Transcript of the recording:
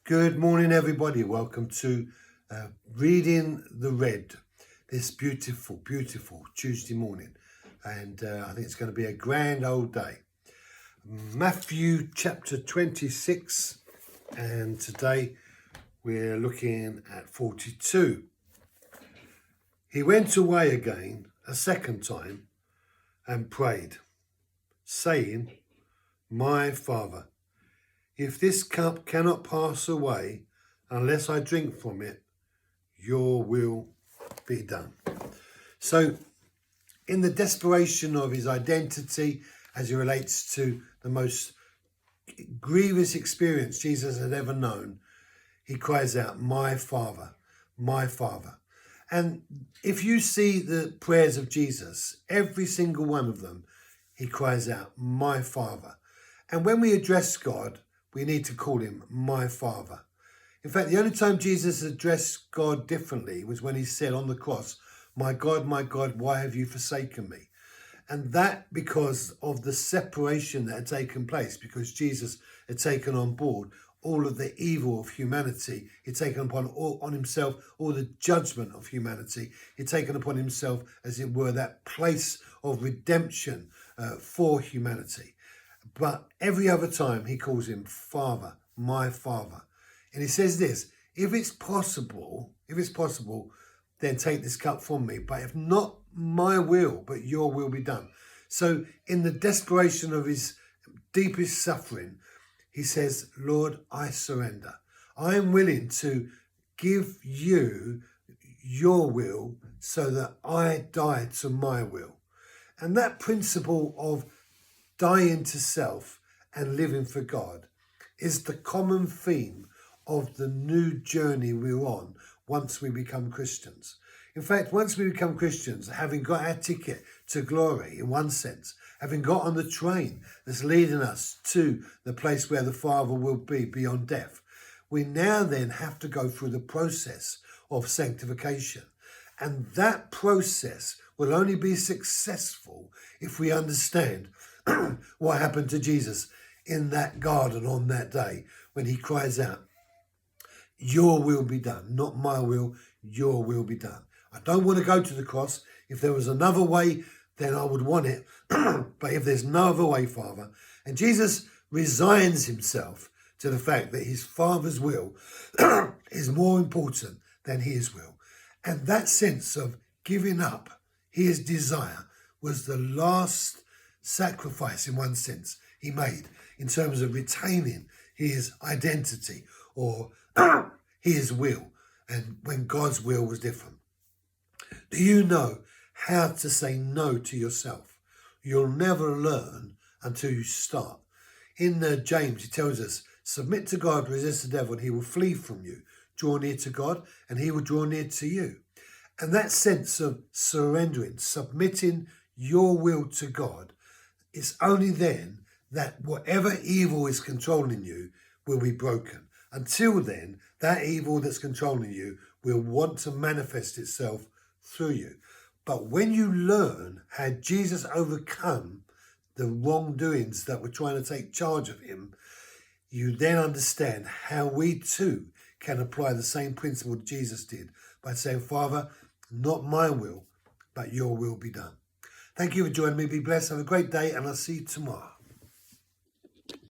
Good morning, everybody. Welcome to Reading the Red this beautiful Tuesday morning. And I think it's going to be a grand old day. Matthew chapter 26. And today we're looking at 42. He went away again a second time and prayed, saying, "My Father, if this cup cannot pass away unless I drink from it, your will be done." So in the desperation of his identity as it relates to the most grievous experience Jesus had ever known, he cries out, "My Father, my Father." And if you see the prayers of Jesus, every single one of them, he cries out, "My Father." And when we address God, we need to call him my Father. In fact, the only time Jesus addressed God differently was when he said on the cross, my God, why have you forsaken me?" And that because of the separation that had taken place, because Jesus had taken on board all of the evil of humanity. He'd taken on himself all the judgment of humanity. He'd taken upon himself, as it were, that place of redemption for humanity. But every other time he calls him Father, my Father. And he says this, if it's possible, then take this cup from me. But if not my will, but your will be done. So in the desperation of his deepest suffering, he says, Lord, I surrender. I am willing to give you your will so that I die to my will. And that principle of dying to self and living for God is the common theme of the new journey we're on once we become Christians. In fact, once we become Christians, having got our ticket to glory in one sense, having got on the train that's leading us to the place where the Father will be beyond death, we now then have to go through the process of sanctification. And that process will only be successful if we understand what happened to Jesus in that garden on that day when he cries out, your will be done, not my will, your will be done. I don't want to go to the cross. If there was another way, then I would want it. But if there's no other way, Father, and Jesus resigns himself to the fact that his Father's will is more important than his will. And that sense of giving up his desire was the last sacrifice in one sense he made in terms of retaining his identity or his will, and when God's will was different. Do you know how to say no to yourself? You'll never learn until you start. In James, he tells us, submit to God, resist the devil, and he will flee from you. Draw near to God, and he will draw near to you. And that sense of surrendering, submitting your will to God, it's only then that whatever evil is controlling you will be broken. Until then, that evil that's controlling you will want to manifest itself through you. But when you learn how Jesus overcome the wrongdoings that were trying to take charge of him, you then understand how we too can apply the same principle Jesus did by saying, Father, not my will, but your will be done. Thank you for joining me. Be blessed. Have a great day, and I'll see you tomorrow.